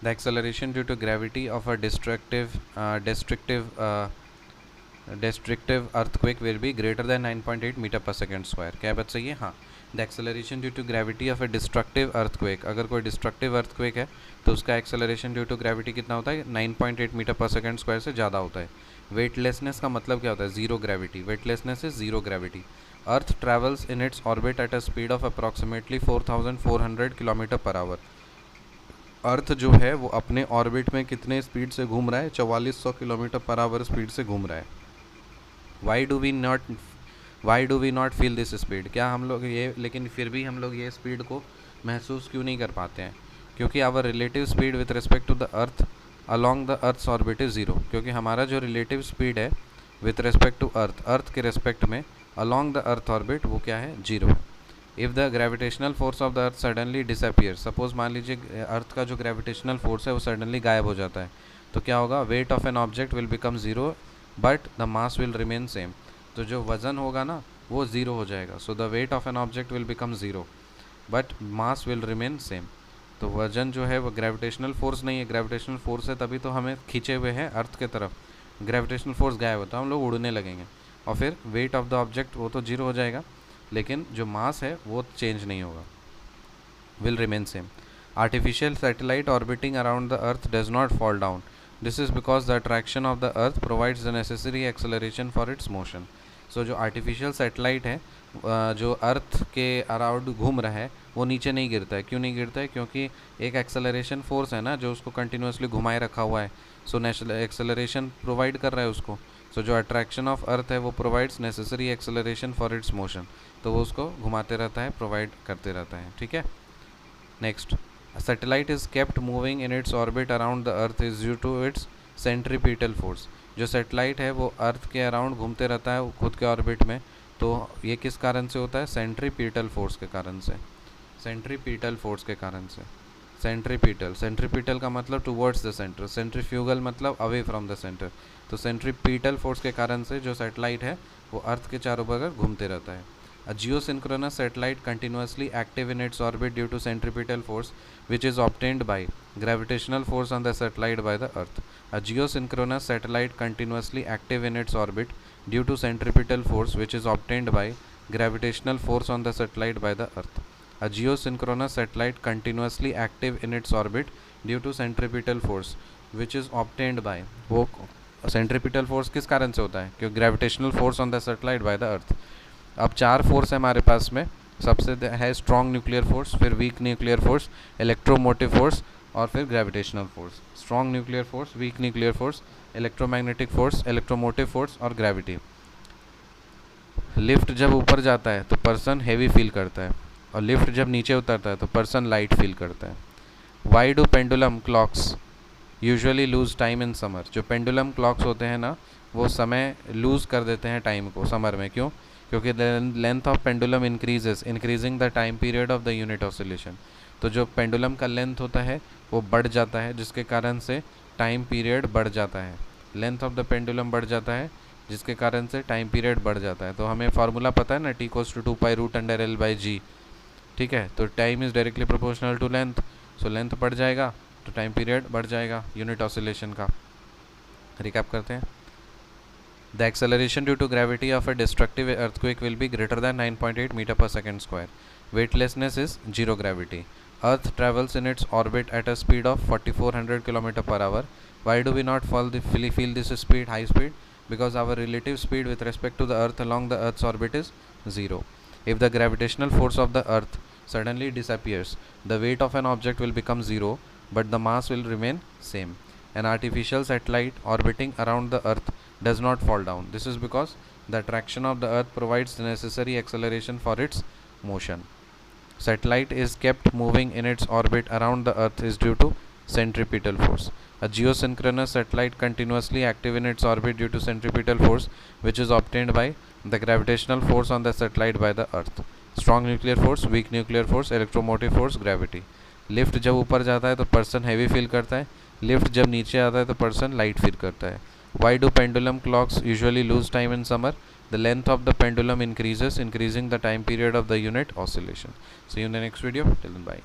The acceleration due to gravity of a destructive earthquake will be greater than 9.8 metre per second square. क्या बात सही है? हाँ। The acceleration due to gravity of a destructive earthquake, अगर कोई destructive earthquake है तो उसका एक्सेलरेशन ड्यू टू ग्रेविटी कितना होता है? 9.8 मीटर पर सेकेंड स्क्वायर से ज़्यादा होता है। वेटलेसनेस का मतलब क्या होता है? Zero gravity. Weightlessness is zero gravity. Earth travels in its orbit at a speed of approximately 4400 kilometre per hour. Earth जो है वो अपने ऑर्बिट में कितने स्पीड से घूम रहा है? 4400 किलोमीटर पर आवर स्पीड से घूम रहा है। Why do we not feel this speed? क्या हम लोग ये, लेकिन फिर भी हम लोग ये स्पीड को महसूस क्यों नहीं कर पाते हैं? क्योंकि our relative speed with respect to the earth along the earth's orbit is zero. क्योंकि हमारा जो रिलेटिव स्पीड है विथ रिस्पेक्ट टू अर्थ के रिस्पेक्ट में अलॉन्ग द अर्थ ऑर्बिट, वो क्या है? Zero. If the gravitational force of the earth suddenly disappear, suppose मान लीजिए अर्थ का जो ग्रेविटेशनल फोर्स है वो सडनली गायब हो जाता है, तो क्या होगा? Weight of an object will become zero but the mass will remain same. तो जो वज़न होगा ना वो ज़ीरो हो जाएगा। So the weight of an object will become zero but mass will remain same. तो वजन जो है वो ग्रेविटेशनल फोर्स नहीं है, ग्रेविटेशनल फोर्स है तभी तो हमें खींचे हुए हैं अर्थ के तरफ। ग्रेविटेशनल फोर्स गायब होता है, हम लोग उड़ने लगेंगे और फिर वेट ऑफ द ऑब्जेक्ट वो तो जीरो हो जाएगा, लेकिन जो मास है वो चेंज नहीं होगा, will remain same. Artificial satellite orbiting around the earth does not fall down. This is because the attraction of the earth provides the necessary acceleration for its motion. So जो artificial satellite है जो अर्थ के around घूम रहा है वो नीचे नहीं गिरता है। क्यों नहीं गिरता है? क्योंकि एक एक्सेलरेशन फोर्स है ना जो उसको कंटिन्यूसली घुमाए रखा हुआ है। सो एक्सेलरेशन प्रोवाइड कर रहा है उसको। सो जो अट्रैक्शन ऑफ अर्थ है वो provides necessary acceleration for its motion, तो वो उसको घुमाते रहता है, प्रोवाइड करते रहता है। ठीक है, next, satellite is kept moving in its orbit around the earth is due to its centripetal force. जो सैटेलाइट है वो अर्थ के अराउंड घूमते रहता है खुद के ऑर्बिट में, तो ये किस कारण से होता है? सेंट्रीपिटल फोर्स के कारण से। सेंट्रीपिटल फोर्स के कारण से। सेंट्रीपिटल का मतलब टुवर्ड्स द सेंटर, सेंट्रीफ्यूगल मतलब अवे फ्रॉम द सेंटर। तो सेंट्रीपिटल फोर्स के कारण से जो सैटेलाइट है वो अर्थ के चारों बगल घूमते रहता है। A geosynchronous satellite continuously active in its orbit due to centripetal force which is obtained by gravitational force on the satellite by the earth. A geosynchronous satellite continuously active in its orbit due to centripetal force which is obtained by gravitational force on the satellite by the earth. A geosynchronous satellite continuously active in its orbit due to centripetal force which is obtained by, वो centripetal force किस कारण से होता है? क्योंकि gravitational force on the satellite by the earth। अब चार force है हमारे पास में, सबसे है स्ट्रॉन्ग न्यूक्लियर फोर्स, फिर weak nuclear force, electromotive force और फिर gravitational force. Strong nuclear force, weak nuclear force, electromagnetic force, electromotive force और ग्रेविटी। लिफ्ट जब ऊपर जाता है तो पर्सन हेवी फील करता है और लिफ्ट जब नीचे उतरता है तो पर्सन लाइट फील करता है। Why do pendulum clocks usually lose time in summer? जो पेंडुलम क्लॉक्स होते हैं ना वो समय लूज़ कर देते हैं टाइम को समर में। क्यों? क्योंकि length of pendulum increases increasing the time period of the unit oscillation. तो जो पेंडुलम का लेंथ होता है वो बढ़ जाता है जिसके कारण से टाइम पीरियड बढ़ जाता है। लेंथ ऑफ द पेंडुलम बढ़ जाता है जिसके कारण से टाइम पीरियड बढ़ जाता है। तो हमें फार्मूला पता है ना, T = 2π√L/g। ठीक है, तो time is directly proportional to length. So length बढ़ जाएगा तो टाइम पीरियड बढ़ जाएगा यूनिट ऑसिलेशन का। रिकैप करते हैं। The acceleration due to gravity of a destructive earthquake will be greater than 9.8 meter per second square. Weightlessness is zero gravity. Earth travels in its orbit at a speed of 4400 km per hour. Why do we not feel this speed, high speed? Because our relative speed with respect to the earth along the earth's orbit is zero. If the gravitational force of the earth suddenly disappears, the weight of an object will become zero, but the mass will remain same. An artificial satellite orbiting around the earth does not fall down. This is because the attraction of the earth provides the necessary acceleration for its motion. Satellite is kept moving in its orbit around the earth is due to centripetal force. A geosynchronous satellite continuously active in its orbit due to centripetal force which is obtained by the gravitational force on the satellite by the earth. Strong nuclear force, weak nuclear force, electromotive force, gravity. Lift जब ऊपर जाता है तो person heavy feel करता है, lift जब नीचे आता है तो पर्सन लाइट फील करता है। Why do pendulum clocks usually lose time in summer? The length of the pendulum increases, increasing the time period of the unit oscillation. See you in the next video. Till then, bye.